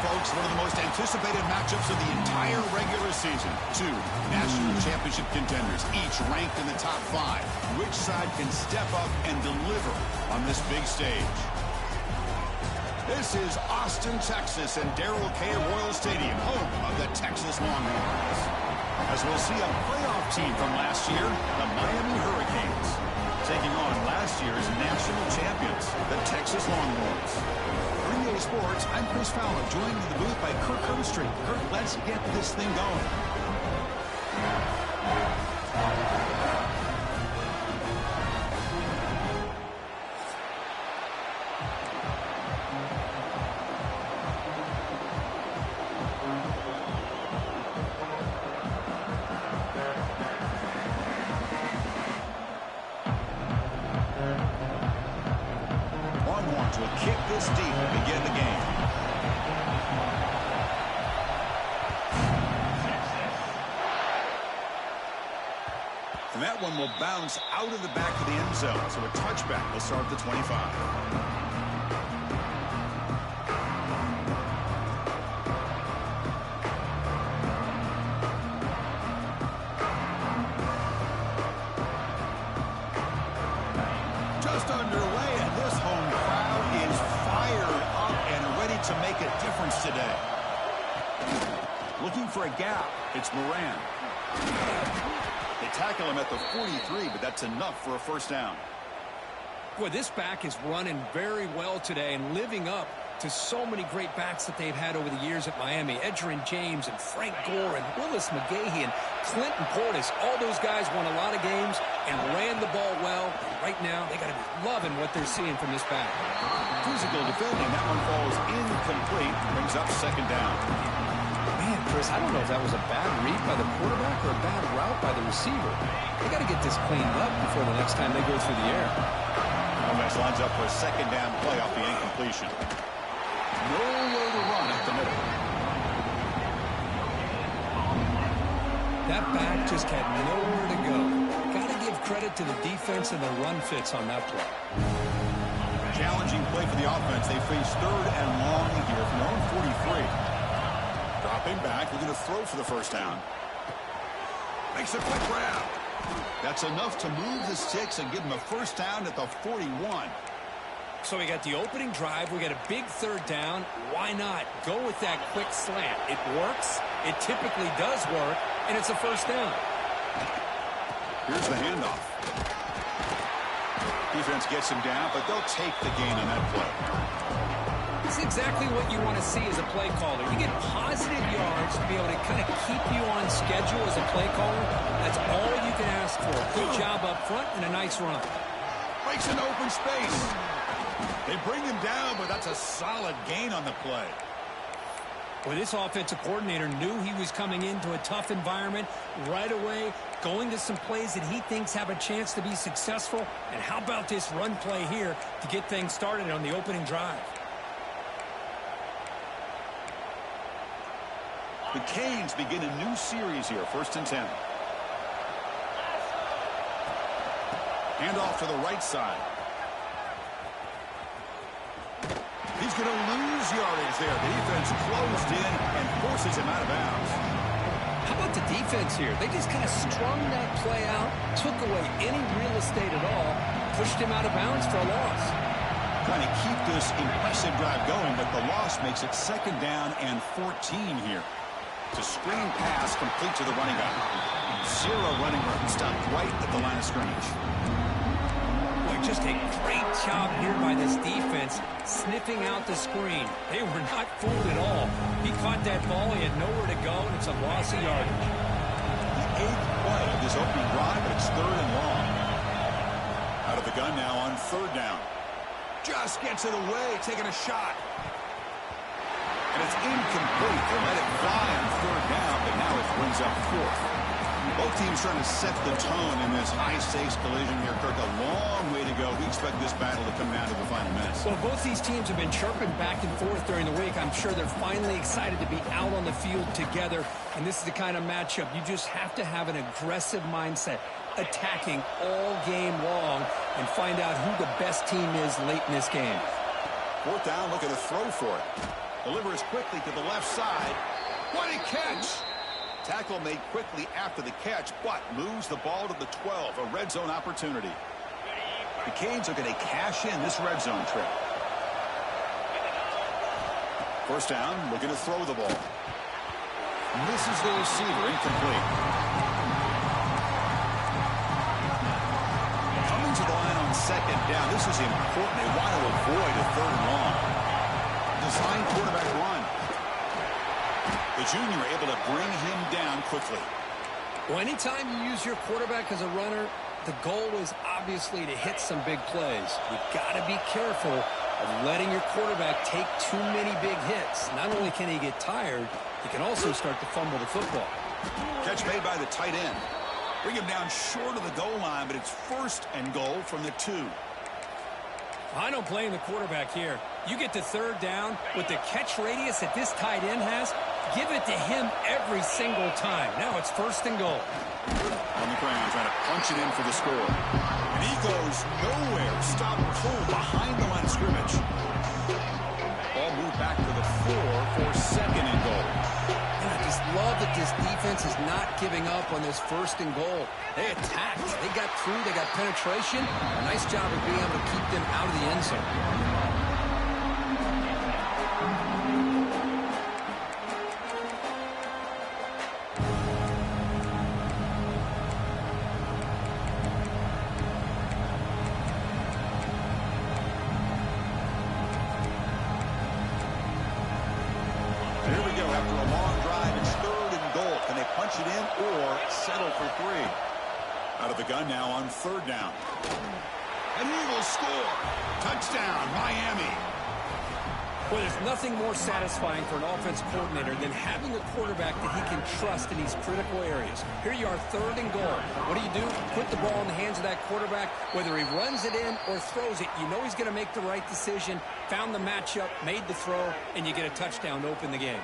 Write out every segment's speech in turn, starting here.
folks, one of the most anticipated matchups of the entire regular season. Two national championship contenders, each ranked in the top 5. Which side can step up and deliver on this big stage? This is Austin, Texas, and Darrell K. Royal Stadium, home of the Texas Longhorns. As we'll see a playoff team from last year, the Miami Hurricanes, taking on last year's national champions, the Texas Longhorns. For EA Sports, I'm Chris Fowler, joined in the booth by Kirk Herbstreit. Kirk, let's get this thing going. Longhorns will kick this deep to begin the game. And that one will bounce out of the back of the end zone. So a touchback will start at the 25. Just underway, and this home crowd is fired up and ready to make a difference today. Looking for a gap, it's Moran. They tackle him at the 43, but that's enough for a first down. Boy, this back is running very well today and living up to so many great backs that they've had over the years at Miami. Edgerrin James and Frank Gore and Willis McGahee and Clinton Portis. All those guys won a lot of games and ran the ball well. And right now, they got to be loving what they're seeing from this back. Physical defending. That one falls incomplete. Brings up second down. Man, Chris, I don't know if that was a bad read by the quarterback or a bad route by the receiver. They got to get this cleaned up before the next time they go through the air. Gomez lines up for a second down play off the incompletion. Nowhere to run at the middle. That back just had nowhere to go. Got to give credit to the defense and the run fits on that play. Challenging play for the offense. They face third and long here from their own 43. Dropping back, looking to throw for the first down. Makes a quick grab. That's enough to move the sticks and give them a first down at the 41. So we got the opening drive. We got a big third down. Why not go with that quick slant? It works. It typically does work, and it's a first down. Here's the handoff. Defense gets him down, but they'll take the gain on that play. It's exactly what you want to see as a play caller. You get positive yards to be able to kind of keep you on schedule as a play caller. That's all you can ask for. Good job up front and a nice run. Breaks an open space. They bring him down, but that's a solid gain on the play. Well, this offensive coordinator knew he was coming into a tough environment right away, going to some plays that he thinks have a chance to be successful. And how about this run play here to get things started on the opening drive? The Canes begin a new series here, 1st and 10. Handoff to the right side. He's going to lose yardage there. The defense closed in and forces him out of bounds. How about the defense here? They just kind of strung that play out, took away any real estate at all, pushed him out of bounds for a loss. Trying to keep this impressive drive going, but the loss makes it 2nd down and 14 here. It's a screen pass complete to the running back. Zero running room, stopped right at the line of scrimmage. Boy, just a great job here by this defense, sniffing out the screen. They were not fooled at all. He caught that ball, he had nowhere to go, and it's a loss of yardage. The 8th play of this opening drive, but it's 3rd and long. Out of the gun now on 3rd down. Just gets it away, taking a shot. And it's incomplete. They let it fly on 3rd down, but now it brings up 4th. Both teams trying to set the tone in this high-stakes collision here, Kirk. A long way to go. We expect this battle to come down to the final minutes. Well, both these teams have been chirping back and forth during the week. I'm sure they're finally excited to be out on the field together. And this is the kind of matchup you just have to have an aggressive mindset, attacking all game long, and find out who the best team is late in this game. 4th down, look at a throw for it. Delivers quickly to the left side. What a catch! Tackle made quickly after the catch, but moves the ball to the 12, a red zone opportunity. The Canes are going to cash in this red zone trip. First down, looking to throw the ball. Misses the receiver, incomplete. Coming to the line on second down. This is important. They want to avoid a third and long. Design quarterback run. The junior able to bring him down quickly. Well, anytime you use your quarterback as a runner, the goal is obviously to hit some big plays. You've got to be careful of letting your quarterback take too many big hits. Not only can he get tired, he can also start to fumble the football. Catch made by the tight end. Bring him down short of the goal line, but it's first and goal from the 2. I don't blame the quarterback here. You get to third down with the catch radius that this tight end has, give it to him every single time. Now it's first and goal. On the ground, trying to punch it in for the score. And he goes nowhere. Stop full behind the line of scrimmage. Ball moved back to the 4 for second and goal. And I just love that this defense is not giving up on this first and goal. They attacked. They got through. They got penetration. A nice job of being able to keep them out of the end zone. Here we go. After a long drive, it's third and goal. Can they punch it in or settle for 3? Out of the gun now on third down. And he will score. Touchdown, Miami. Well, there's nothing more satisfying for an offense coordinator than having a quarterback that he can trust in these critical areas. Here you are, third and goal. What do? Put the ball in the hands of that quarterback. Whether he runs it in or throws it, you know he's going to make the right decision. Found the matchup, made the throw, and you get a touchdown to open the game.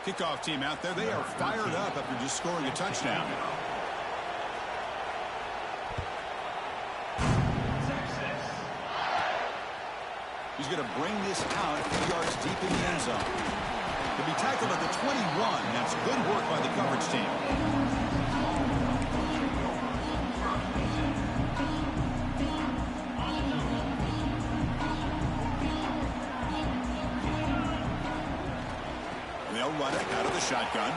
Kickoff team out there. They are fired up after just scoring a touchdown. He's going to bring this out a few yards deep in the end zone. To be tackled at the 21. That's good work by the coverage team. They'll run it out of the shotgun.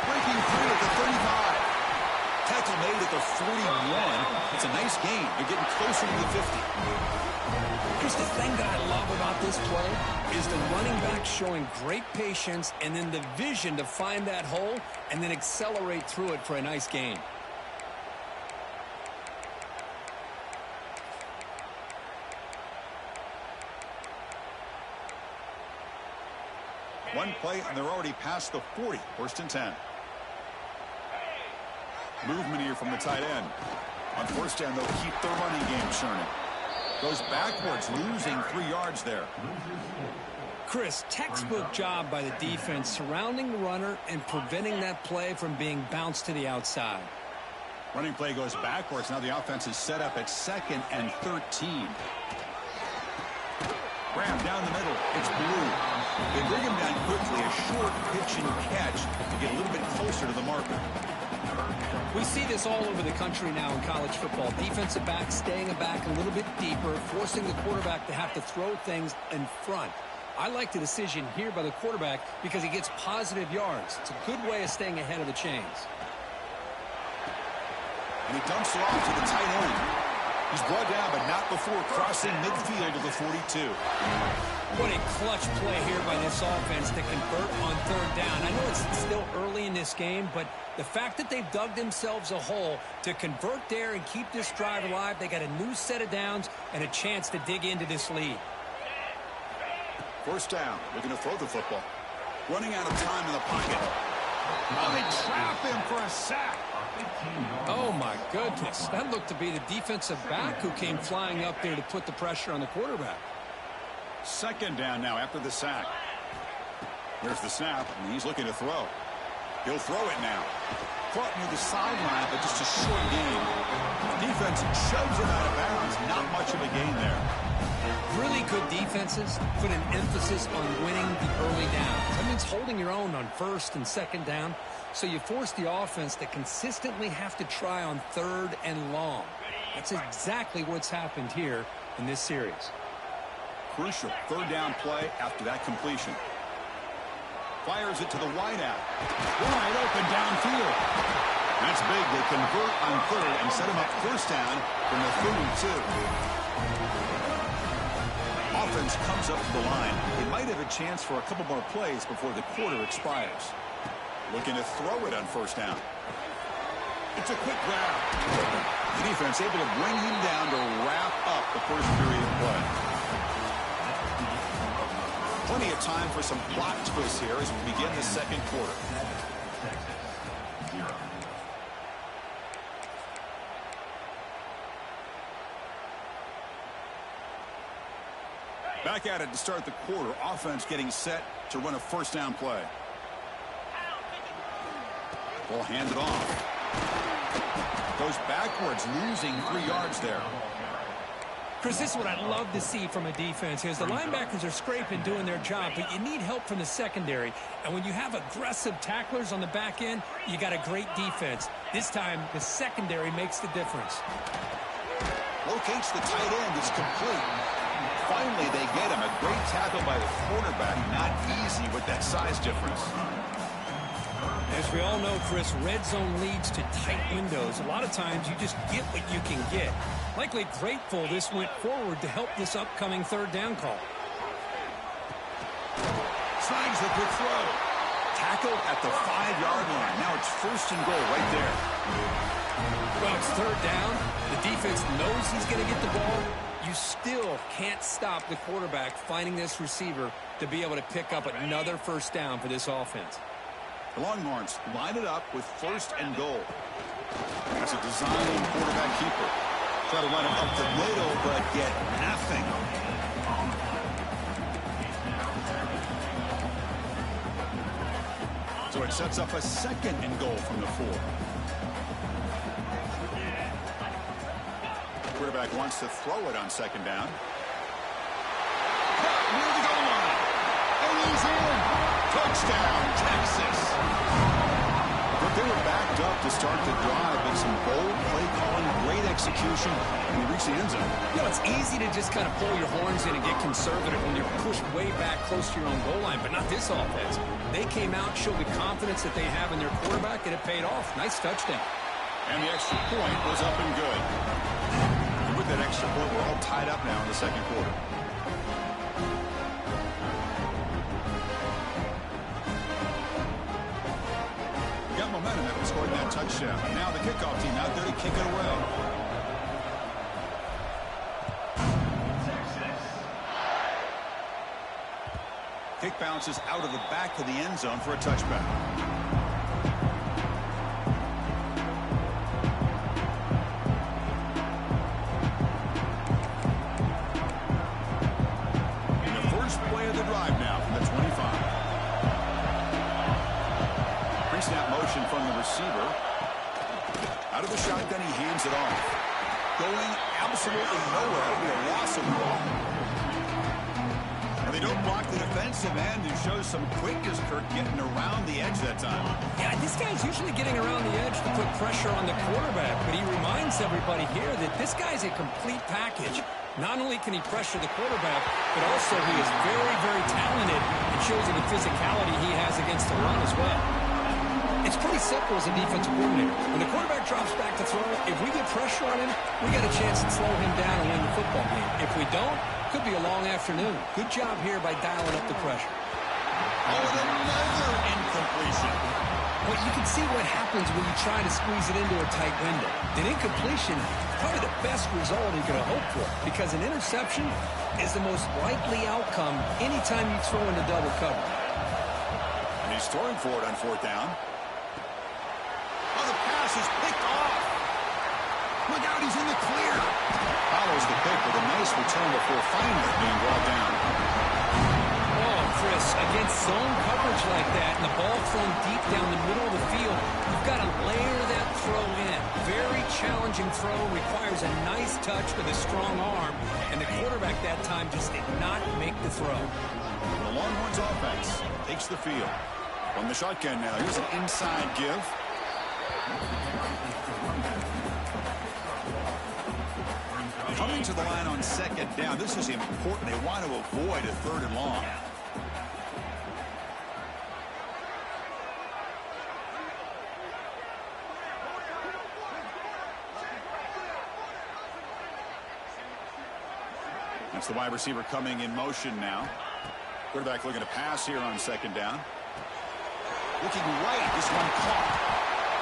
Breaking through at the 35. Tackle made at the 41. It's a nice gain. They're getting closer to the 50. Here's the thing that I love about this play is the running back showing great patience and then the vision to find that hole and then accelerate through it for a nice gain. One play, and they're already past the 40. First and 10. Movement here from the tight end. On first down, they'll keep the running game churning. Goes backwards, losing 3 yards there. Chris, textbook job by the defense surrounding the runner and preventing that play from being bounced to the outside. Running play goes backwards. Now the offense is set up at second and 13. Grab down the middle. It's Blue. They bring him down quickly. A short pitch and catch to get a little bit closer to the marker. We see this all over the country now in college football. Defensive backs staying back a little bit deeper, forcing the quarterback to have to throw things in front. I like the decision here by the quarterback because he gets positive yards. It's a good way of staying ahead of the chains. And he dumps it off to the tight end. He's brought down, but not before crossing midfield to the 42. What a clutch play here by this offense to convert on third down. I know it's still early in this game, but the fact that they've dug themselves a hole to convert there and keep this drive alive, they got a new set of downs and a chance to dig into this lead. First down, looking to throw the football. Running out of time in the pocket. Oh, they trap him for a sack. Oh, my goodness. That looked to be the defensive back who came flying up there to put the pressure on the quarterback. Second down now after the sack. There's the snap, and he's looking to throw. He'll throw it now. Caught near the sideline, but just a short gain. Defense shoves him out of bounds. Not much of a gain there. Really good defenses put an emphasis on winning the early downs. That means holding your own on first and second down. So you force the offense to consistently have to try on third and long. That's exactly what's happened here in this series. Crucial third down play after that completion. Fires it to the wideout. Wide open downfield. That's big. They convert on third and set him up first down from the 32. Offense comes up to the line. They might have a chance for a couple more plays before the quarter expires. Looking to throw it on first down. It's a quick grab. The defense able to bring him down to wrap up the first period of play. Plenty of time for some plot twists here as we begin the second quarter. Back at it to start the quarter. Offense getting set to run a first down play. Ball handed off. Goes backwards, losing 3 yards there. Chris, this is what I love to see from a defense is the linebackers are scraping, doing their job, but you need help from the secondary. And when you have aggressive tacklers on the back end, you got a great defense. This time, the secondary makes the difference. Locates the tight end. It's complete. Finally, they get him. A great tackle by the quarterback. Not easy with that size difference. As we all know, Chris, red zone leads to tight windows. A lot of times you just get what you can get. Likely grateful this went forward to help this upcoming third down call. Slides the quick throw. Tackle at the 5-yard line. Now it's first and goal right there. Well, it's third down. The defense knows he's going to get the ball. You still can't stop the quarterback finding this receiver to be able to pick up another first down for this offense. The Longhorns line it up with first and goal. It's a design quarterback keeper. Try to run it up the middle, but get nothing. So it sets up a second and goal from the 4. Quarterback wants to throw it on second down. Near the goal line. And he's in. Touchdown, Texas. But they were backed up to start the drive, but some bold play calling, great execution, and they reached the end zone. You know, it's easy to just kind of pull your horns in and get conservative when you're pushed way back close to your own goal line, but not this offense. They came out, showed the confidence that they have in their quarterback, and it paid off. Nice touchdown. And the extra point was up and good. And with that extra point, we're all tied up now in the second quarter. Got momentum after scoring that touchdown. And now the kickoff team out there to kick it away. Kick bounces out of the back of the end zone for a touchback. And the first play of the drive now from the 25. Pre-snap motion from the receiver. Out of the shotgun, he hands it off. Going absolutely nowhere. That'll be a loss of the ball. And they don't block the defensive end, who shows some quickness, Kirk, getting around the edge that time. Yeah, this guy's usually getting around the edge to put pressure on the quarterback, but he reminds everybody here that this guy's a complete package. Not only can he pressure the quarterback, but also he is very, very talented and shows you the physicality he has against the run as well. It's pretty simple as a defensive coordinator. When the quarterback drops back to throw, if we get pressure on him, we got a chance to slow him down and win the football game. If we don't, could be a long afternoon. Good job here by dialing up the pressure. Oh, and another incompletion. Well, you can see what happens when you try to squeeze it into a tight window. An incompletion is probably the best result you could hope for, because an interception is the most likely outcome anytime you throw into double cover. And he's throwing for it on fourth down. Oh, the pass is picked off. Look out, he's in the clear. Follows the pick with a nice return before finally being brought down. Oh, dangerous against zone coverage like that, and the ball thrown deep down the middle of the field. You've got to layer that throw in. Very challenging throw, requires a nice touch with a strong arm, and the quarterback that time just did not make the throw. The Longhorns offense takes the field. From the shotgun now, here's an inside give. Coming to the line on second down. This is important. They want to avoid a 3rd and long. That's the wide receiver coming in motion now. Quarterback looking to pass here on second down. Looking right. This one caught.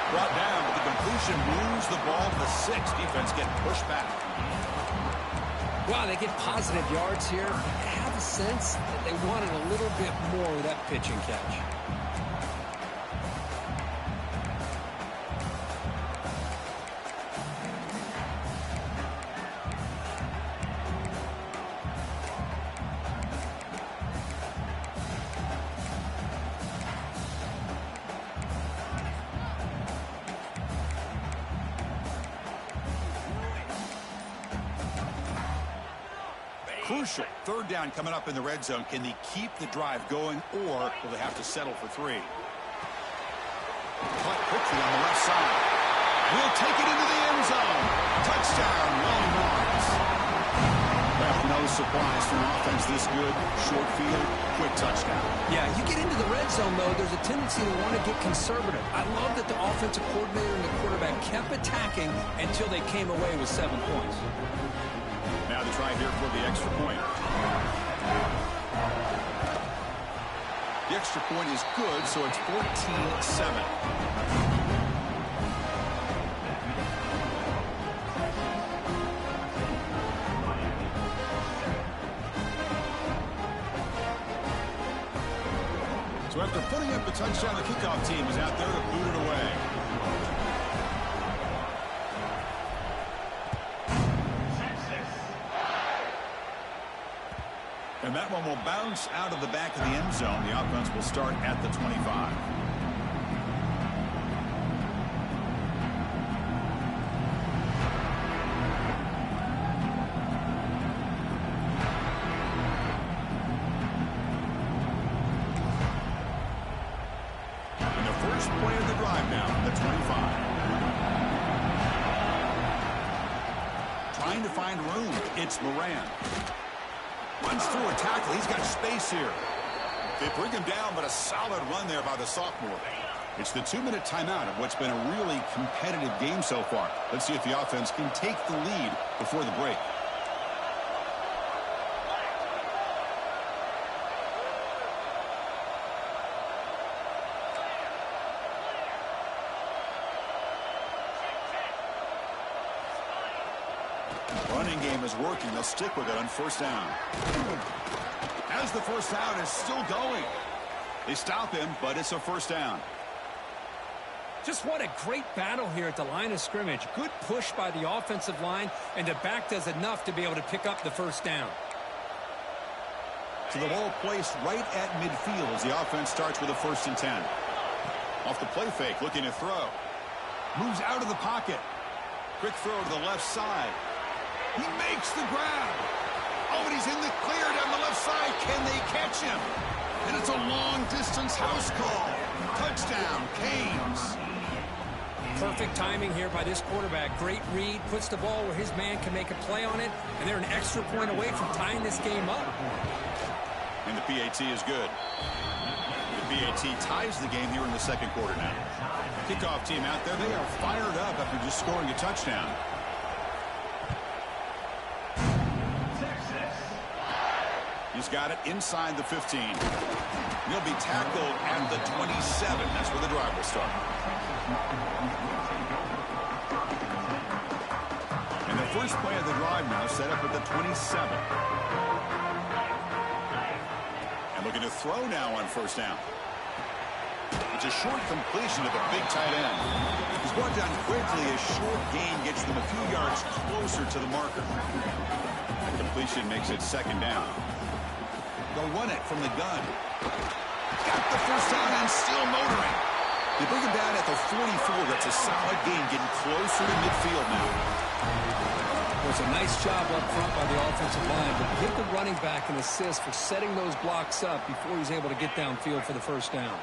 Brought down, but the completion moves the ball to the 6. Defense getting pushed back. Wow, they get positive yards here. I have a sense that they wanted a little bit more with that pitch and catch. Crucial. 3rd down coming up in the red zone. Can they keep the drive going, or will they have to settle for 3? Caught quickly on the left side. Will take it into the end zone. Touchdown, Longhorns. Well, no surprise for an offense this good. Short field, quick touchdown. Yeah, you get into the red zone, though, there's a tendency to want to get conservative. I love that the offensive coordinator and the quarterback kept attacking until they came away with 7 points. Now the try here for the extra point. The extra point is good, so it's 14-7. So after putting up the touchdown, the kickoff team is out there to boot it away. And that one will bounce out of the back of the end zone. The offense will start at the 25. And the first play of the drive now, the 25. Trying to find room. It's Moran. Runs through a tackle. He's got space here. They bring him down, but a solid run there by the sophomore. It's the 2-minute timeout of what's been a really competitive game so far. Let's see if the offense can take the lead before the break. Running game is working. They'll stick with it on 1st down. As the 1st down is still going. They stop him, but it's a 1st down. Just what a great battle here at the line of scrimmage. Good push by the offensive line, and the back does enough to be able to pick up the 1st down. So the ball placed right at midfield as the offense starts with a 1st and 10. Off the play fake, looking to throw. Moves out of the pocket. Quick throw to the left side. He makes the grab. Oh, and he's in the clear down the left side. Can they catch him? And it's a long-distance house call. Touchdown, Canes. Perfect timing here by this quarterback. Great read, puts the ball where his man can make a play on it, and they're an extra point away from tying this game up. And the PAT is good. The PAT ties the game here in the 2nd quarter now. Kickoff team out there, they are fired up after just scoring a touchdown. He's got it inside the 15. He'll be tackled at the 27. That's where the drive will start. And the first play of the drive now set up at the 27. And looking to throw now on 1st down. It's a short completion to the big tight end. He's brought down quickly. A short gain gets them a few yards closer to the marker. The completion makes it 2nd down. They'll run it from the gun. Got the first down and still motoring. They bring him down at the 44. That's a solid gain, getting closer to midfield now. It was a nice job up front by the offensive line, but give the running back an assist for setting those blocks up before he's able to get downfield for the first down.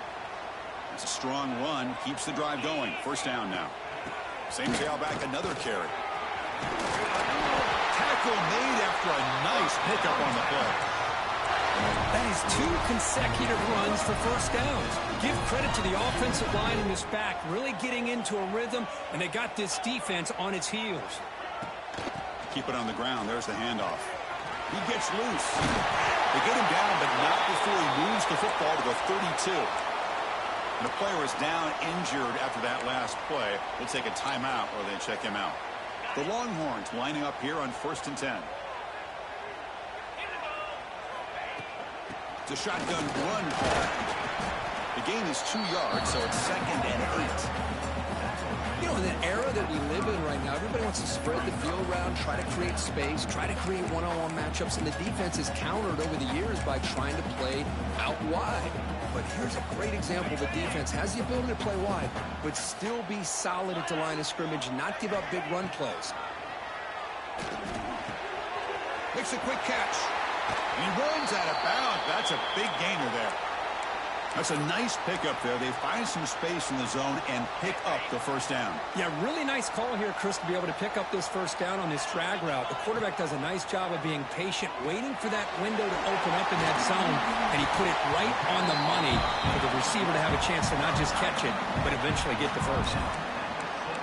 It's a strong run. Keeps the drive going. First down now. Same tailback, another carry. Tackle made after a nice pickup on the play. That is 2 consecutive runs for first downs. Give credit to the offensive line and this back really getting into a rhythm, and they got this defense on its heels. Keep it on the ground. There's the handoff. He gets loose. They get him down, but not before he moves the football to the 32. And the player is down injured after that last play. They'll take a timeout or they check him out. The Longhorns lining up here on 1st and 10. It's a shotgun run call. The gain is 2 yards, so it's 2nd and 8. You know, in the era that we live in right now, everybody wants to spread the field around, try to create space, try to create one-on-one matchups, and the defense is countered over the years by trying to play out wide. But here's a great example. The defense has the ability to play wide, but still be solid at the line of scrimmage, not give up big run plays. Makes a quick catch. He runs out of bounds. That's a big gainer there. That's a nice pickup there. They find some space in the zone and pick up the first down. Yeah, really nice call here, Chris, to be able to pick up this first down on this drag route. The quarterback does a nice job of being patient, waiting for that window to open up in that zone, and he put it right on the money for the receiver to have a chance to not just catch it, but eventually get the first.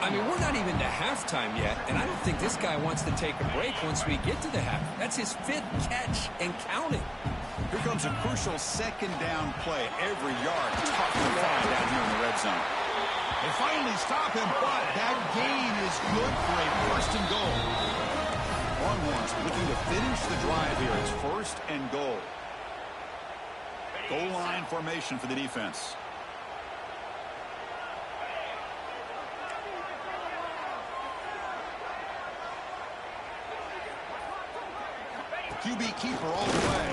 I mean, we're not even to halftime yet, and I don't think this guy wants to take a break once we get to the half. That's his 5th catch and counting. Here comes a crucial 2nd down play. Every yard tough to find down here in the red zone. They finally stop him, but that gain is good for a 1st and goal. Longhorns looking to finish the drive here. It's 1st and goal. Goal line formation for the defense. QB keeper all the way.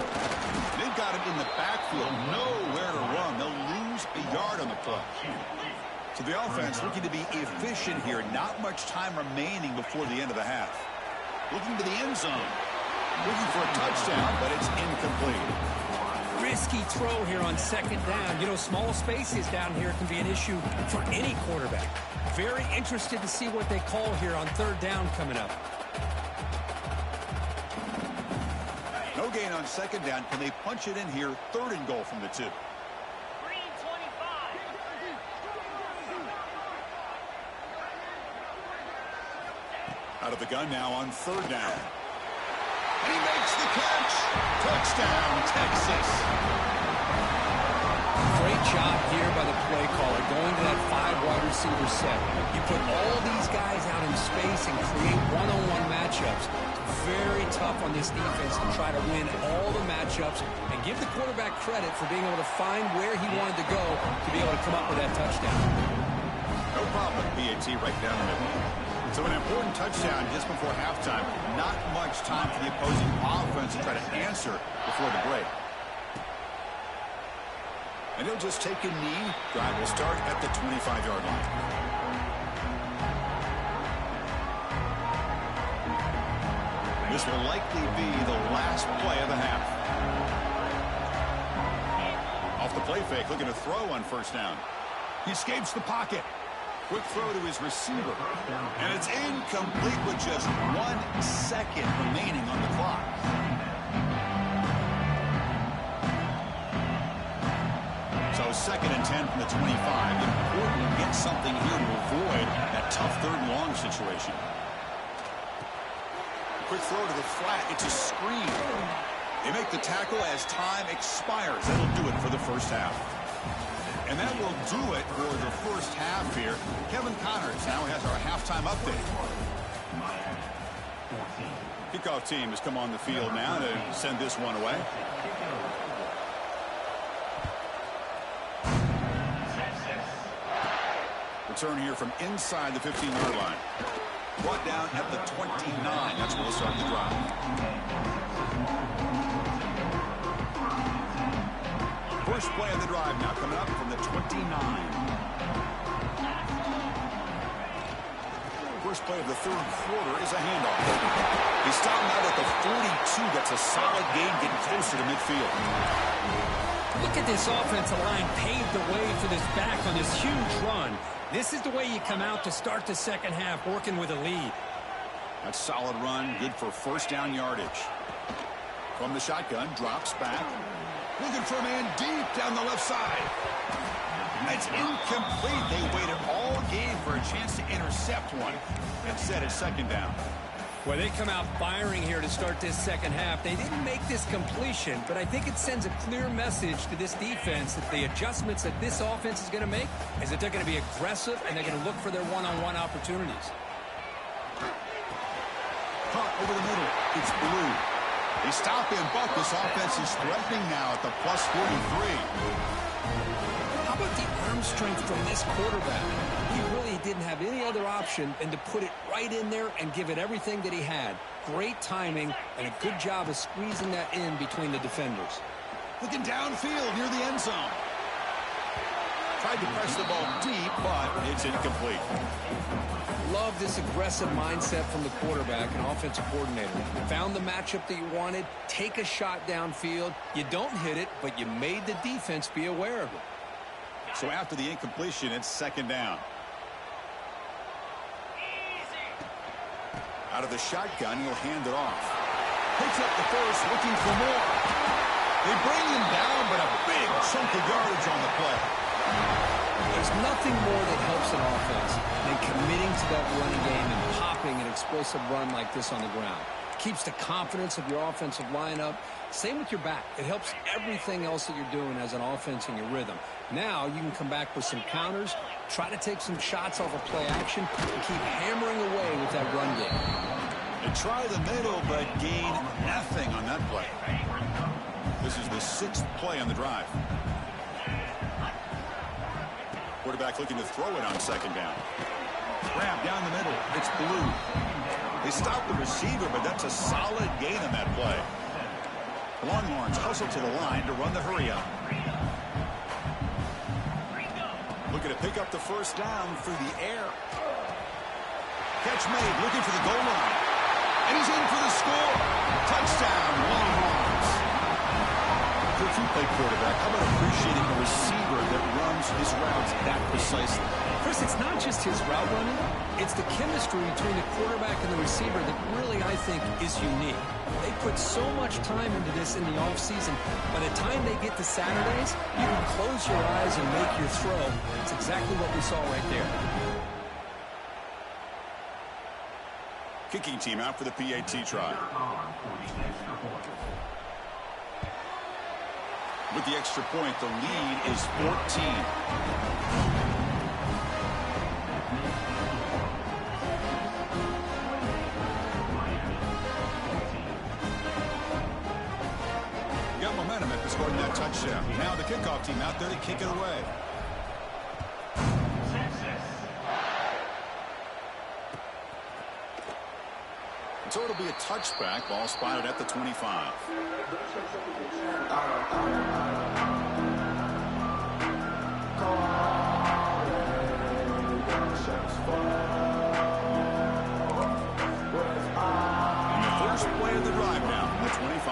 They've got him in the backfield. Nowhere to run. They'll lose a yard on the play. So the offense looking to be efficient here. Not much time remaining before the end of the half. Looking to the end zone. Looking for a touchdown, but it's incomplete. Risky throw here on 2nd down. You know, small spaces down here can be an issue for any quarterback. Very interested to see what they call here on 3rd down coming up. No gain on 2nd down. Can they punch it in here? 3rd and goal from the 2. Out of the gun now on 3rd down. And he makes the catch. Touchdown, Texas. Great job here by the play caller, going to that 5 wide receiver set. You put all these guys out in space and create one-on-one matchups. Very tough on this defense to try to win all the matchups and give the quarterback credit for being able to find where he wanted to go to be able to come up with that touchdown. No problem, PAT right down the middle. So an important touchdown just before halftime. Not much time for the opposing offense to try to answer before the break. And he'll just take a knee. Drive will start at the 25-yard line. This will likely be the last play of the half. Off the play fake, looking to throw on 1st down. He escapes the pocket. Quick throw to his receiver. And it's incomplete with just 1 second remaining on the clock. So 2nd and 10 from the 25. Important to get something here to avoid that tough 3rd and long situation. Quick throw to the flat. It's a screen. They make the tackle as time expires. That'll do it for the first half. And that will do it for the first half here. Kevin Connors now has our halftime update. Kickoff team has come on the field now to send this one away. Return here from inside the 15-yard line. Brought down at the 29. That's where we'll start the drive. First play of the drive now coming up from the 29. First play of the third quarter is a handoff. He's stopping out at the 42. That's a solid gain getting closer to midfield. Look at this offensive line paved the way for this back on this huge run. This is the way you come out to start the second half, working with a lead. That's solid run, good for first down yardage. From the shotgun, drops back. Looking for a man deep down the left side. It's incomplete. They waited all game for a chance to intercept one. Instead, it's second down. Well, they come out firing here to start this second half. They didn't make this completion, but I think it sends a clear message to this defense that the adjustments that this offense is going to make is that they're going to be aggressive and they're going to look for their one-on-one opportunities. Caught over the middle. It's Blue. They stop him, but this offense is threatening now at the plus 43. How about the arm strength from this quarterback? He really didn't have any other option than to put it right in there and give it everything that he had. Great timing and a good job of squeezing that in between the defenders. Looking downfield near the end zone. Tried to press the ball deep, but it's incomplete. Love this aggressive mindset from the quarterback and offensive coordinator. Found the matchup that you wanted, take a shot downfield. You don't hit it, but you made the defense be aware of it. So after the incompletion, it's second down. Out of the shotgun, he'll hand it off. Picks up the first, looking for more. They bring him down, but a big chunk of yardage on the play. There's nothing more that helps an offense than committing to that running game and popping an explosive run like this on the ground. Keeps the confidence of your offensive lineup. Same with your back. It helps everything else that you're doing as an offense in your rhythm. Now you can come back with some counters, try to take some shots off of play action, and keep hammering away with that run game. They try the middle, but gain nothing on that play. This is the sixth play on the drive. Quarterback looking to throw it on second down. Grab down the middle. It's Blue. They stop the receiver, but that's a solid gain on that play. Longhorns hustle to the line to run the hurry up. Looking to pick up the first down through the air. Catch made, looking for the goal line. And he's in for the score. Touchdown, Longhorns. If you play quarterback, how about appreciating a receiver that runs his routes that precisely? Chris, it's not just his route running. It's the chemistry between the quarterback and the receiver that really, I think, is unique. They put so much time into this in the offseason. By the time they get to Saturdays, you can close your eyes and make your throw. It's exactly what we saw right there. Kicking team out for the PAT try. With the extra point, the lead is 14. Got momentum after scoring that touchdown. Now the kickoff team out there to kick it away. So it'll be a touchback. Ball spotted at the 25. And the first play of the drive now, the 25.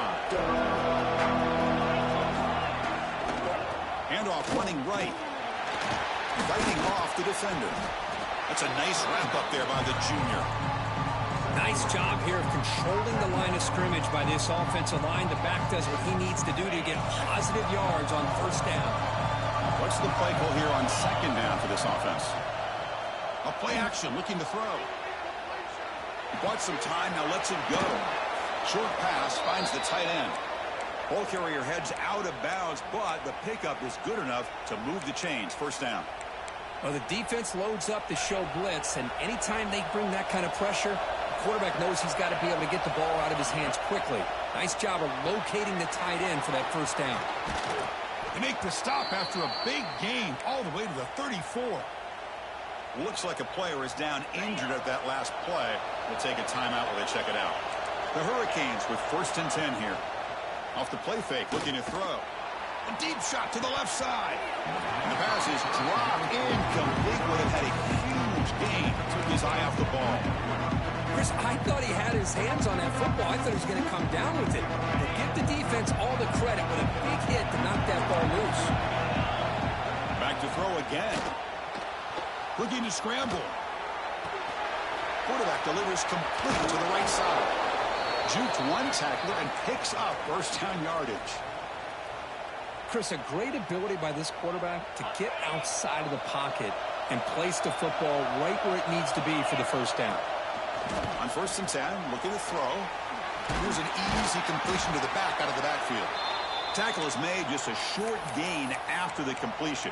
Handoff running right. Fighting off the defender. That's a nice wrap up there by the junior. Nice job here of controlling the line of scrimmage by this offensive line. The back does what he needs to do to get positive yards on first down. What's the play call here on second down for this offense? A play action looking to throw. He bought some time, now lets it go. Short pass finds the tight end. Ball carrier heads out of bounds, but the pickup is good enough to move the chains. First down. Well, the defense loads up to show blitz, and anytime they bring that kind of pressure, the quarterback knows he's got to be able to get the ball out of his hands quickly. Nice job of locating the tight end for that first down. They make the stop after a big gain all the way to the 34. Looks like a player is down injured at that last play. We'll take a timeout while they check it out. The Hurricanes with 1st and 10 here. Off the play fake, looking to throw. A deep shot to the left side. And the pass is dropped incomplete. Would have had a huge gain. Took his eye off the ball. Chris, I thought he had his hands on that football. I thought he was going to come down with it. But give the defense all the credit with a big hit to knock that ball loose. Back to throw again. Looking to scramble. Quarterback delivers complete to the right side. Juked one tackler and picks up first down yardage. Chris, a great ability by this quarterback to get outside of the pocket and place the football right where it needs to be for the first down. On 1st and 10, looking to throw. Here's an easy completion to the back out of the backfield. Tackle is made, just a short gain after the completion.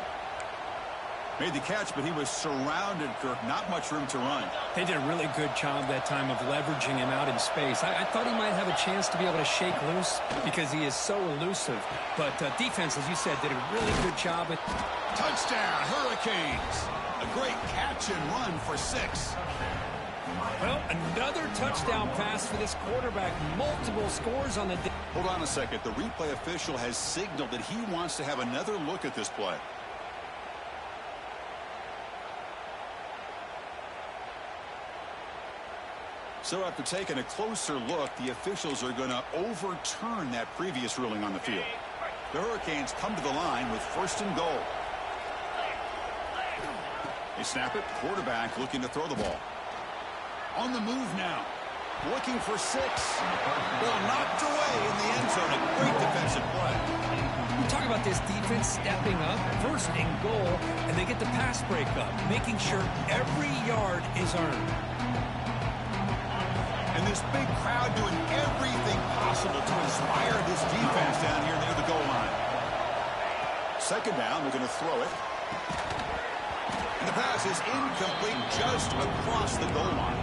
Made the catch, but he was surrounded, Kirk. Not much room to run. They did a really good job that time of leveraging him out in space. I thought he might have a chance to be able to shake loose because he is so elusive. But defense, as you said, did a really good job. Touchdown, Hurricanes. A great catch and run for 6. Well, another touchdown pass for this quarterback. Multiple scores on the day. Hold on a second. The replay official has signaled that he wants to have another look at this play. So after taking a closer look, the officials are going to overturn that previous ruling on the field. The Hurricanes come to the line with 1st and goal. They snap it. Quarterback looking to throw the ball. On the move now. Looking for 6. Well, knocked away in the end zone. A great defensive play. We talk about this defense stepping up, 1st and goal, and they get the pass break up, making sure every yard is earned. And this big crowd doing everything possible to inspire this defense down here near the goal line. 2nd down, they're going to throw it. And the pass is incomplete just across the goal line.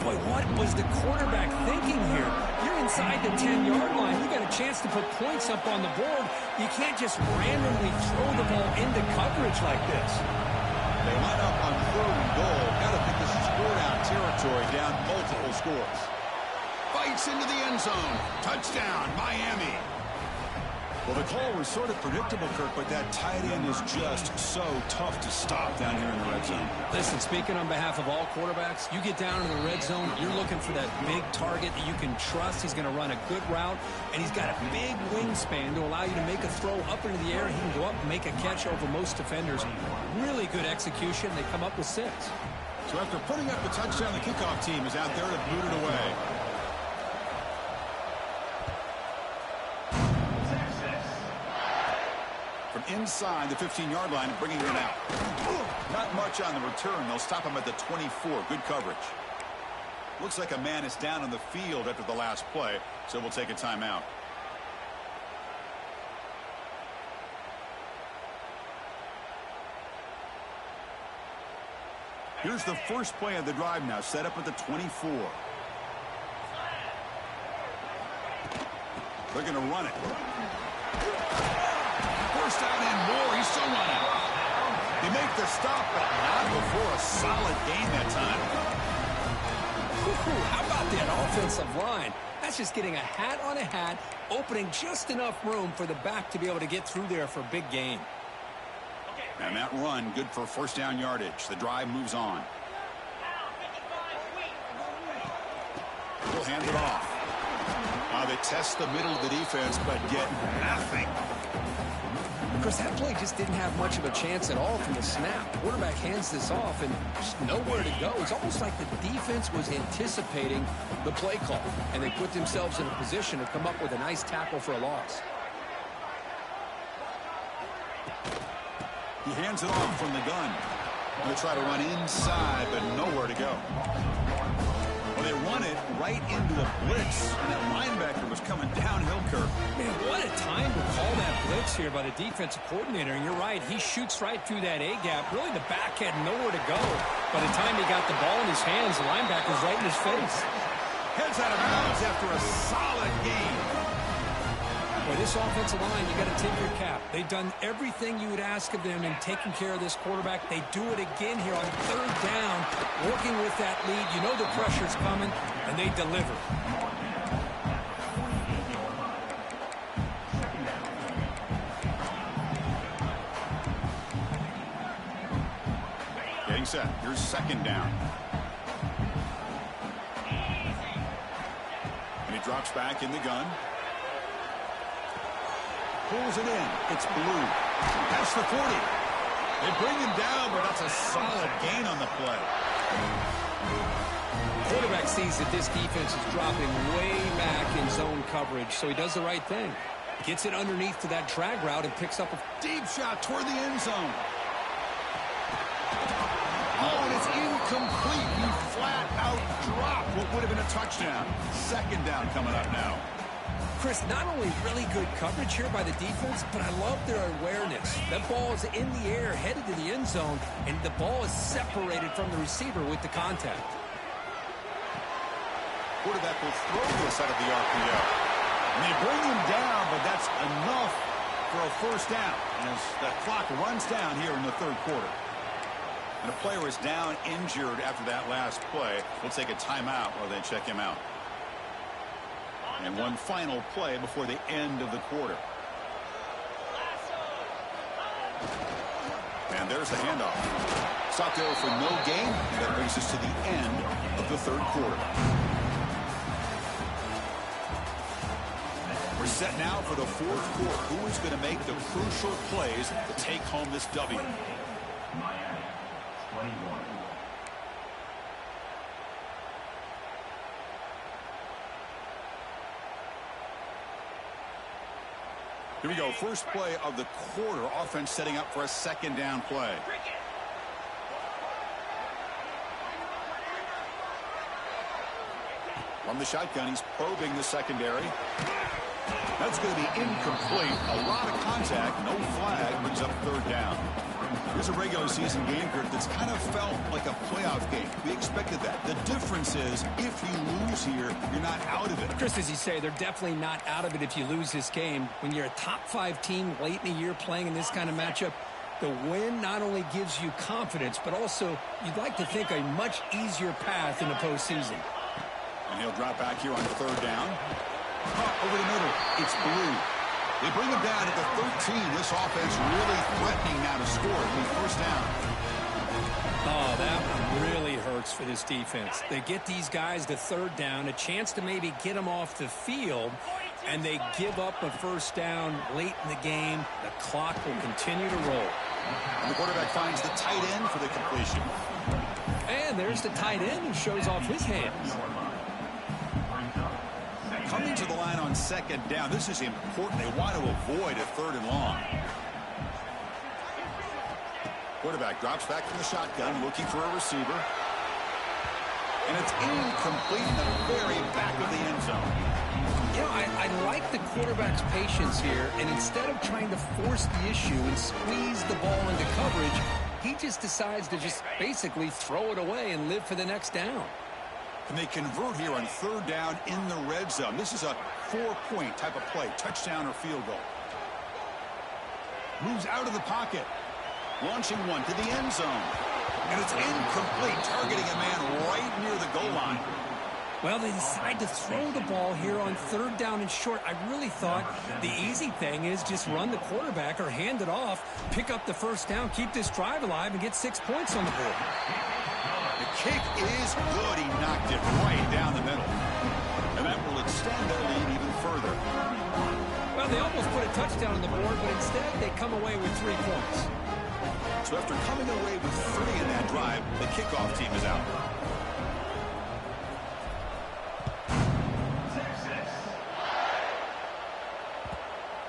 Boy, what was the quarterback thinking here? You're inside the 10-yard line. You got a chance to put points up on the board. You can't just randomly throw the ball into coverage like this. They line up on 3rd and goal. Got to think this is score-down territory, down multiple scores. Fights into the end zone. Touchdown, Miami. Well, the call was sort of predictable, Kirk, but that tight end is just so tough to stop down here in the red zone. Listen, speaking on behalf of all quarterbacks, you get down in the red zone, you're looking for that big target that you can trust. He's going to run a good route, and he's got a big wingspan to allow you to make a throw up into the air. He can go up and make a catch over most defenders. Really good execution. They come up with 6. So after putting up the touchdown, the kickoff team is out there to boot it away. From inside the 15-yard line and bringing it out. Not much on the return. They'll stop him at the 24. Good coverage. Looks like a man is down on the field after the last play, so we'll take a timeout. Here's the first play of the drive now, set up at the 24. They're going to run it. First down and more. He's still running. They make the stop, but not before a solid gain that time. How about that offensive line? That's just getting a hat on a hat, opening just enough room for the back to be able to get through there for a big gain. And that run, good for 1st down yardage. The drive moves on. He'll hand it off. They test the middle of the defense, but get nothing. Chris, that play just didn't have much of a chance at all from the snap. Quarterback hands this off and just nowhere to go. It's almost like the defense was anticipating the play call, and they put themselves in a position to come up with a nice tackle for a loss. He hands it off from the gun. Going to try to run inside, but nowhere to go. Well, they run it right into a blitz, and that linebacker was coming downhill, Kirk. Man, what a time to call that blitz here by the defensive coordinator. And you're right, he shoots right through that A-gap. Really, the back had nowhere to go. By the time he got the ball in his hands, the linebacker's right in his face. Heads out of bounds after a solid game. Boy, this offensive line, you got to tip your cap. They've done everything you would ask of them in taking care of this quarterback. They do it again here on 3rd down, working with that lead. You know the pressure's coming, and they deliver. set. Here's second down. And he drops back in the gun. Pulls it in. It's Blue. That's the 40. They bring him down, but that's a solid gain on the play. Quarterback sees that this defense is dropping way back in zone coverage, so he does the right thing. Gets it underneath to that drag route and picks up a Deep shot toward the end zone. Oh, and it's incomplete. He flat out dropped what would have been a touchdown. Second down coming up now. Chris, not only really good coverage here by the defense, but I love their awareness. That ball is in the air, headed to the end zone, and the ball is separated from the receiver with the contact. Quarterback will throw this out of the RPO. And they bring him down, but that's enough for a first down as the clock runs down here in the third quarter. And a player is down injured after that last play. We'll take a timeout while they check him out. And one final play before the end of the quarter. And there's the handoff. Stopped there for no gain. And that brings us to the end of the third quarter. We're set now for the fourth quarter. Who is going to make the crucial plays to take home this W? Miami, 21. Here we go. First play of the quarter. Offense setting up for a second down play. From the shotgun, he's probing the secondary. That's going to be incomplete. A lot of contact. No flag. Brings up third down. Here's a regular season game, Kurt, that's kind of felt like a playoff game. We expected that. The difference is, if you lose here, you're not out of it. Chris, as you say, they're definitely not out of it if you lose this game. When you're a top-5 team late in the year playing in this kind of matchup, the win not only gives you confidence, but also you'd like to think a much easier path in the postseason. And he'll drop back here on third down. Over the middle. It's Blue. They bring him down at the 13. This offense really threatening now to score. It'll be first down. Oh, that one really hurts for this defense. They get these guys to third down, a chance to maybe get them off the field, and they give up a first down late in the game. The clock will continue to roll. And the quarterback finds the tight end for the completion. And there's the tight end who shows off his hands. Coming to the line on second down. This is important. They want to avoid a third and long. Quarterback drops back from the shotgun, looking for a receiver. And it's incomplete in the very back of the end zone. You know, I like the quarterback's patience here, and instead of trying to force the issue and squeeze the ball into coverage, he just decides to just basically throw it away and live for the next down. And they convert here on third down in the red zone. This is a 4-point type of play, touchdown or field goal. Moves out of the pocket. Launching one to the end zone. And it's incomplete, targeting a man right near the goal line. Well, they decide to throw the ball here on third down and short. I really thought the easy thing is just run the quarterback or hand it off, pick up the first down, keep this drive alive, and get 6 points on the board. The kick is good. He knocked it right down the middle. And that will extend their lead even further. Well, they almost put a touchdown on the board, but instead they come away with 3 points. So after coming away with 3 in that drive, the kickoff team is out.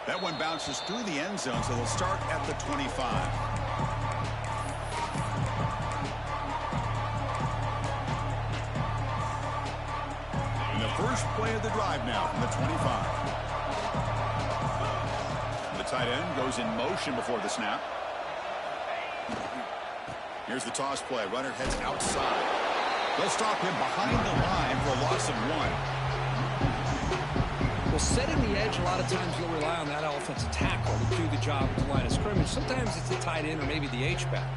That one bounces through the end zone, so they'll start at the 25. First play of the drive now from the 25. The tight end goes in motion before the snap. Here's the toss play. Runner heads outside. They'll stop him behind the line for a loss of 1. Well, setting the edge, a lot of times you'll rely on that offensive tackle to do the job at the line of scrimmage. Sometimes it's the tight end or maybe the H-back.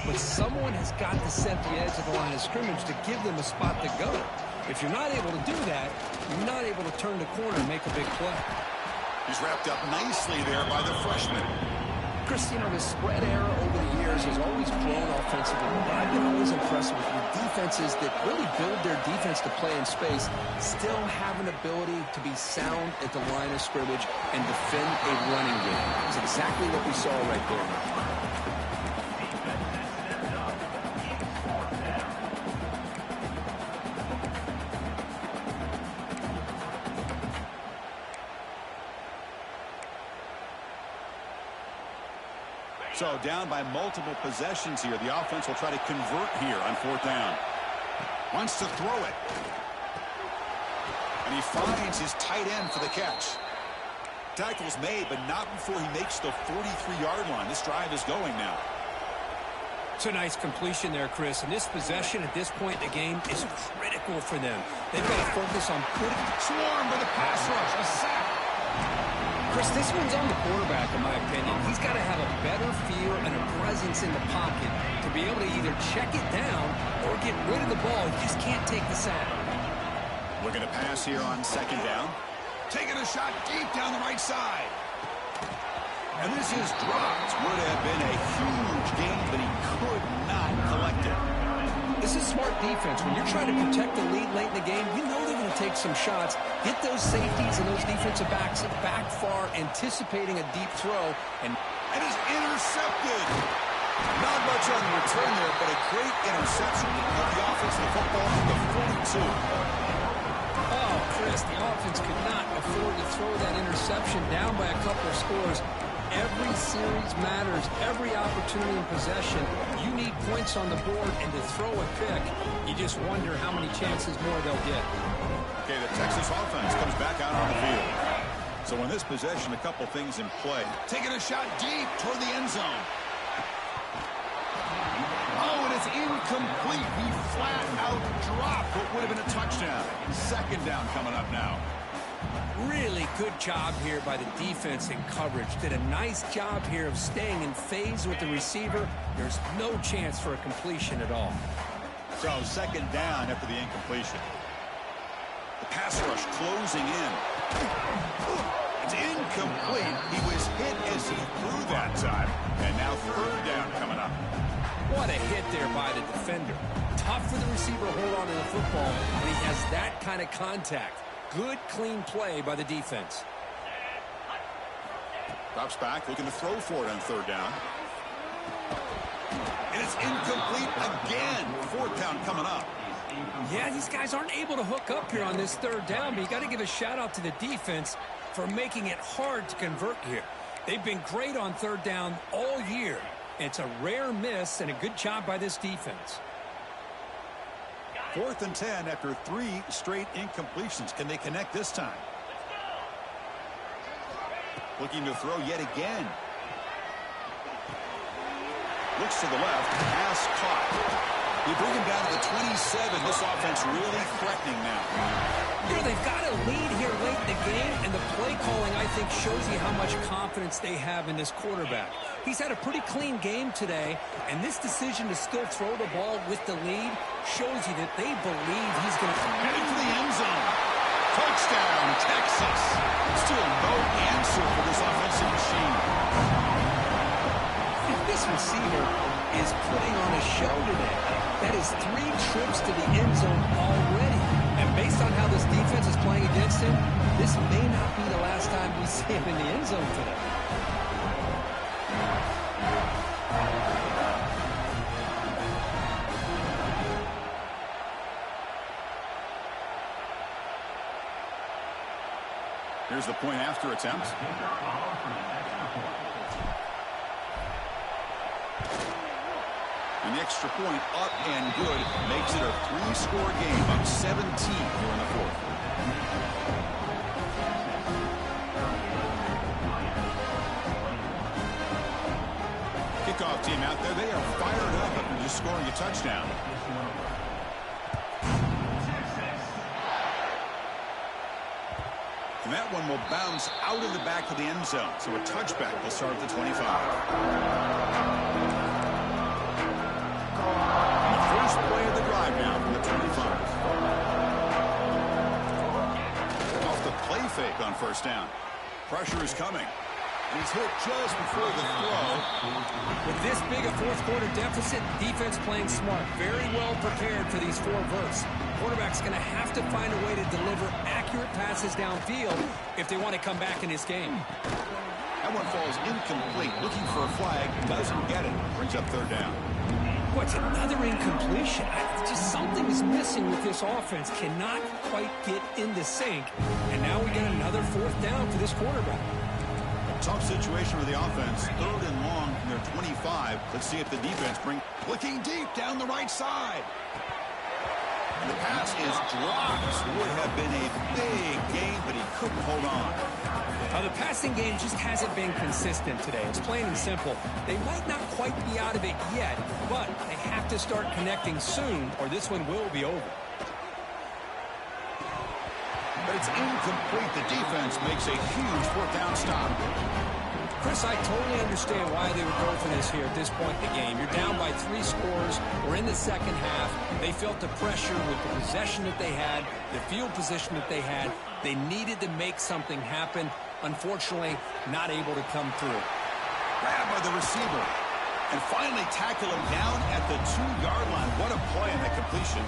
But someone has got to set the edge of the line of scrimmage to give them a spot to go. If you're not able to do that, you're not able to turn the corner and make a big play. He's wrapped up nicely there by the freshman. Chris, you know, the spread era over the years has always grown offensively, but I've been always impressed with defenses that really build their defense to play in space, still have an ability to be sound at the line of scrimmage and defend a running game. It's exactly what we saw right there. So down by multiple possessions here. The offense will try to convert here on 4th down. Wants to throw it. And he finds his tight end for the catch. Tackle's made, but not before he makes the 43-yard line. This drive is going now. It's a nice completion there, Chris. And this possession at this point in the game is critical for them. They've got to focus on putting... Swarm with a pass rush. A sack. Chris, this one's on the quarterback, in my opinion. He's got to have a better feel and a presence in the pocket to be able to either check it down or get rid of the ball. He just can't take the sack. Looking to pass here on 2nd down. Taking a shot deep down the right side. And this is dropped. Would have been a huge gain, but he could not collect it. This is smart defense. When you're trying to protect the lead late in the game, you know they're going to take some shots, get those safeties and those defensive backs back far, anticipating a deep throw. And it is intercepted. Not much on the return there, but a great interception of the offense of the football at the 42. Oh, Chris, the offense could not afford to throw that interception down by a couple of scores. Every series matters. Every opportunity in possession. You need points on the board, and to throw a pick, you just wonder how many chances more they'll get. Okay, the Texas offense comes back out on the field. So in this possession, a couple things in play. Taking a shot deep toward the end zone. Oh, and it's incomplete. He flat out dropped what would have been a touchdown. 2nd down coming up now. Really good job here by the defense in coverage. Did a nice job here of staying in phase with the receiver. There's no chance for a completion at all. So 2nd down after the incompletion. The pass rush closing in. It's incomplete. He was hit as he threw that time. And now 3rd down coming up. What a hit there by the defender. Tough for the receiver to hold on to the football when he has that kind of contact. Good, clean play by the defense. Drops back, looking to throw for it on 3rd down. And it's incomplete again. 4th down coming up. Yeah, these guys aren't able to hook up here on this 3rd down, but you got to give a shout-out to the defense for making it hard to convert here. They've been great on 3rd down all year. It's a rare miss and a good job by this defense. 4th and 10 after 3 straight incompletions. Can they connect this time? Looking to throw yet again. Looks to the left. Pass caught. You bring him down to the 27. This offense really threatening now. You know, they've got a lead here late in the game, and the play calling, I think, shows you how much confidence they have in this quarterback. He's had a pretty clean game today, and this decision to still throw the ball with the lead shows you that they believe he's going to headed for the end zone. Touchdown, Texas. Still no answer for this offensive machine. This receiver is putting on a show today. That is 3 trips to the end zone already. And based on how this defense is playing against him, this may not be the last time we see him in the end zone today. Here's the point after attempt. And the extra point up and good makes it a 3-score game, up 17 here in the 4th. Kickoff team out there, they are fired up after just scoring a touchdown. And that one will bounce out of the back of the end zone. So a touchback will start at the 25. First play of the drive now from the 25. Off the play fake on 1st down. Pressure is coming. He's hit just before the throw. With this big a fourth-quarter deficit, defense playing smart. Very well prepared for these 4 verts. Quarterback's going to have to find a way to deliver accurate passes downfield if they want to come back in this game. That one falls incomplete. Looking for a flag. Doesn't get it. Brings up third down. What's another incompletion? Just something is missing with this offense. Cannot quite get in the sync. And now we get another 4th down for this quarterback. Tough situation for the offense. 3rd and long from their 25. Let's see if the defense looking deep down the right side. And the pass is dropped. Would have been a big game, but he couldn't hold on. The passing game just hasn't been consistent today. It's plain and simple. They might not quite be out of it yet, but they have to start connecting soon, or this one will be over. But it's incomplete. The defense makes a huge 4th down stop. Chris, I totally understand why they would go for this here at this point in the game. You're down by 3 scores. We're in the second half. They felt the pressure with the possession that they had, the field position that they had. They needed to make something happen. Unfortunately, not able to come through. Grabbed by the receiver. And finally tackle him down at the 2-yard line. What a play on that completion.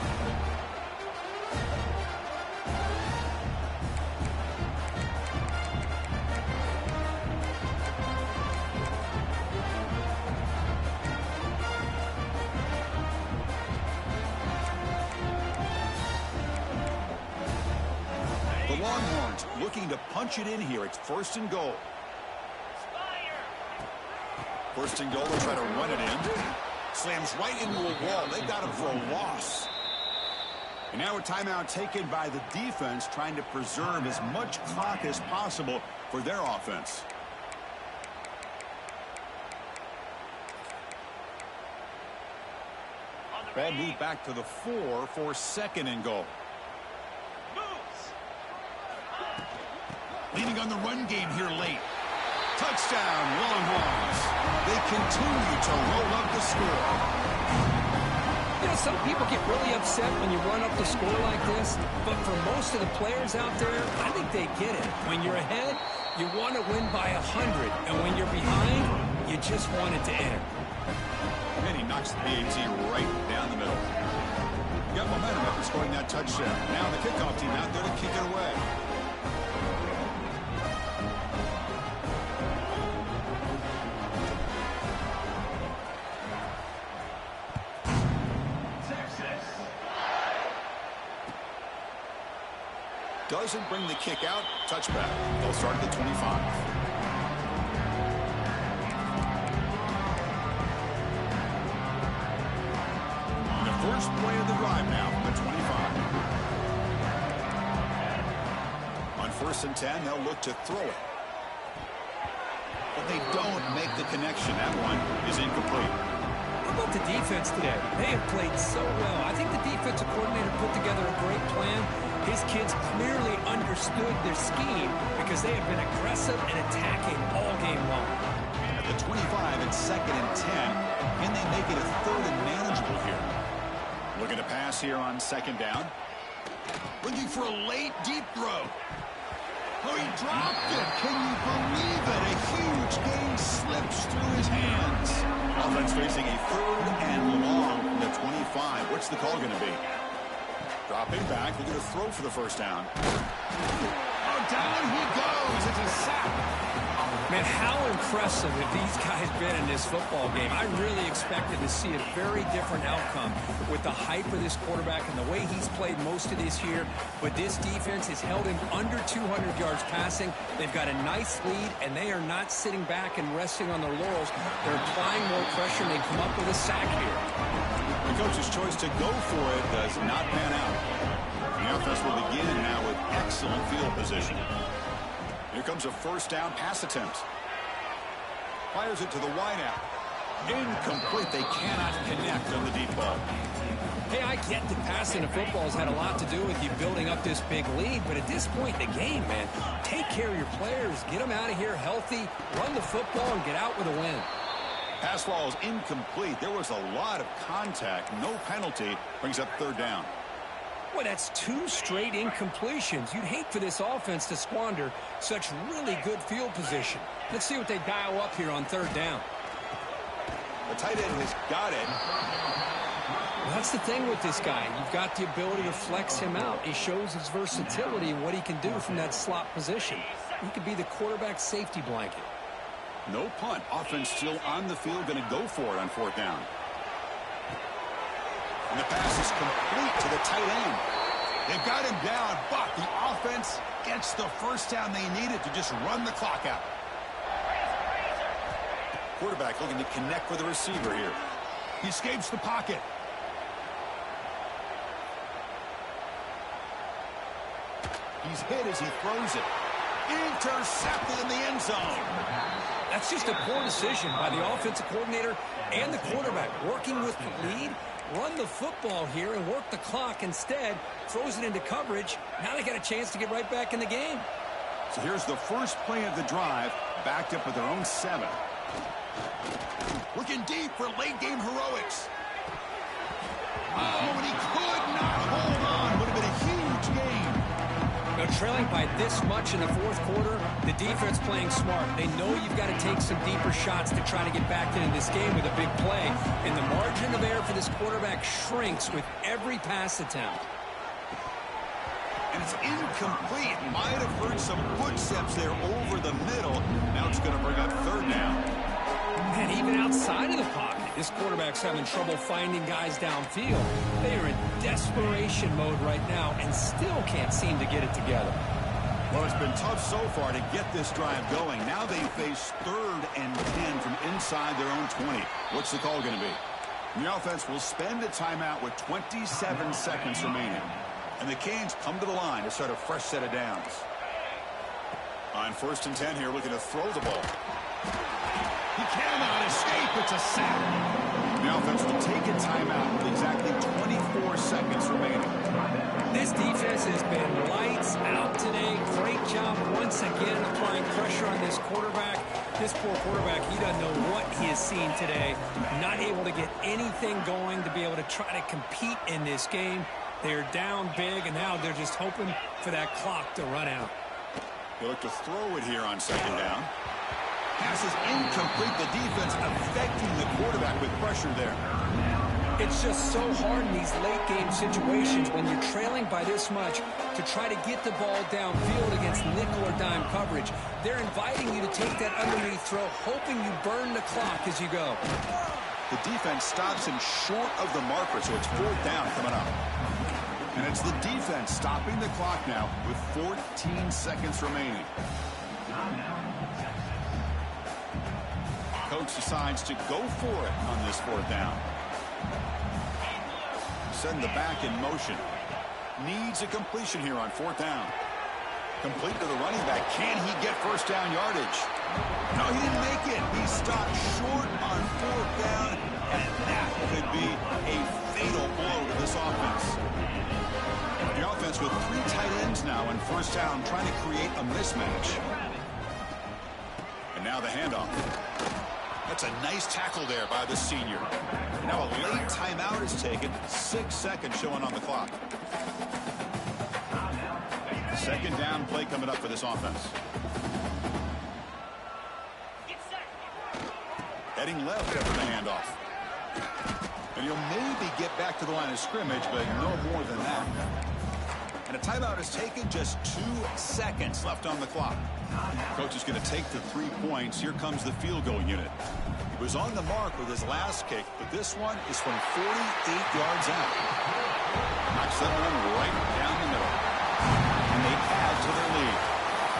Longhorns looking to punch it in here. It's 1st and goal. 1st and goal. They'll try to run it in. Slams right into a wall. They got him for a loss. And now a timeout taken by the defense, trying to preserve as much clock as possible for their offense. Ball moved back to the 4 for 2nd and goal. Leaning on the run game here late. Touchdown, Longhorns. They continue to roll up the score. You know, some people get really upset when you run up the score like this, but for most of the players out there, I think they get it. When you're ahead, you want to win by 100, and when you're behind, you just want it to enter. And he knocks the PAT right down the middle. Got momentum after scoring that touchdown. Now the kickoff team out there to kick it away. Doesn't bring the kick out. Touchback. They'll start at the 25. The first play of the drive now from the 25. On 1st and 10, they'll look to throw it. But they don't make the connection. That one is incomplete. How about the defense today? They have played so well. I think the defensive coordinator put together a great plan. His kids clearly understood their scheme because they have been aggressive and attacking all game long. At the 25 and 2nd and 10, and they make it a 3rd and manageable here. Looking to pass here on 2nd down. Looking for a late deep throw. Oh, he dropped it. Can you believe it? A huge gain slips through his hands. Offense facing a 3rd and long from the 25. What's the call going to be? Dropping back, looking to throw for the 1st down. Oh, down he goes. It's a sack. Man, how impressive have these guys been in this football game? I really expected to see a very different outcome with the hype of this quarterback and the way he's played most of this year. But this defense has held him under 200 yards passing. They've got a nice lead, and they are not sitting back and resting on their laurels. They're applying more pressure, and they come up with a sack here. The coach's choice to go for it does not pan out. The offense will begin now with excellent field position. Here comes a 1st down pass attempt. Fires it to the wideout. Incomplete. They cannot connect on the deep ball. Hey, I get that passing the football has had a lot to do with you building up this big lead, but at this point in the game, man, take care of your players, get them out of here healthy, run the football, and get out with a win. Pass ball is incomplete. There was a lot of contact. No penalty. Brings up 3rd down. Boy, that's 2 straight incompletions. You'd hate for this offense to squander such really good field position. Let's see what they dial up here on 3rd down. The tight end has got it. Well, that's the thing with this guy. You've got the ability to flex him out. He shows his versatility and what he can do from that slot position. He could be the quarterback's safety blanket. No punt. Offense still on the field, going to go for it on 4th down. And the pass is complete to the tight end. They've got him down, but the offense gets the first down they needed to just run the clock out. Quarterback looking to connect with the receiver here. He escapes the pocket. He's hit as he throws it. Intercepted in the end zone. That's just a poor decision by the offensive coordinator and the quarterback. Working with the lead, run the football here and work the clock. Instead, throws it into coverage. Now they got a chance to get right back in the game. So here's the first play of the drive, backed up with their own 7. Looking deep for late-game heroics. Oh, and he could not hold on. Would have been a huge gain. Now, trailing by this much in the 4th quarter, the defense playing smart. They know you've got to take some deeper shots to try to get back into this game with a big play. And the margin of error for this quarterback shrinks with every pass attempt. And it's incomplete. Might have heard some footsteps there over the middle. Now it's going to bring up 3rd down. And even outside of the pocket, this quarterback's having trouble finding guys downfield. They are in desperation mode right now and still can't seem to get it together. Well, it's been tough so far to get this drive going. Now they face 3rd and 10 from inside their own 20. What's the call going to be? And the offense will spend a timeout with 27 seconds remaining. And the Canes come to the line to start a fresh set of downs. On 1st and 10 here, looking to throw the ball. He cannot escape. It's a sack. The offense will take a timeout with exactly 24 seconds remaining. This defense has been lights out today. Great job once again applying pressure on this quarterback. This poor quarterback, he doesn't know what he has seen today. Not able to get anything going to be able to try to compete in this game. They're down big, and now they're just hoping for that clock to run out. They look to throw it here on 2nd down. Pass is incomplete. The defense affecting the quarterback with pressure there. It's just so hard in these late-game situations when you're trailing by this much to try to get the ball downfield against nickel or dime coverage. They're inviting you to take that underneath throw, hoping you burn the clock as you go. The defense stops him short of the marker, so it's 4th down coming up. And it's the defense stopping the clock now with 14 seconds remaining. Coach decides to go for it on this 4th down. Send the back in motion. Needs a completion here on 4th down. Complete to the running back. Can he get first down yardage? No, he didn't make it. He stopped short on 4th down, and that could be a fatal blow to this offense. The offense with 3 tight ends now on 1st down, trying to create a mismatch. And now the handoff. That's a nice tackle there by the senior. Now a late timeout is taken. 6 seconds showing on the clock. 2nd down play coming up for this offense. Heading left after the handoff. And he'll maybe get back to the line of scrimmage, but no more than that. And a timeout is taken. Just 2 seconds left on the clock. Coach is going to take the 3 points. Here comes the field goal unit. He was on the mark with his last kick, but this one is from 48 yards out. Knocks that one right down the middle. And they add to their lead.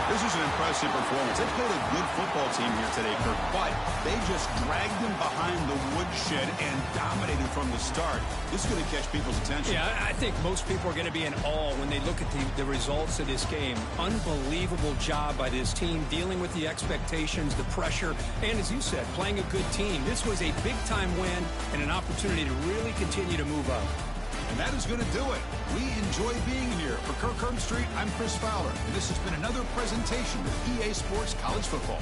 This is an impressive performance. They played a good football team here today, Kirk, but they just dragged them behind the woodshed and dominated from the start. This is going to catch people's attention. Yeah, I think most people are going to be in awe when they look at the results of this game. Unbelievable job by this team, dealing with the expectations, the pressure, and as you said, playing a good team. This was a big-time win and an opportunity to really continue to move up. And that is going to do it. We enjoy being here. For Kirk Herbstreit, I'm Chris Fowler, and this has been another presentation of EA Sports College Football.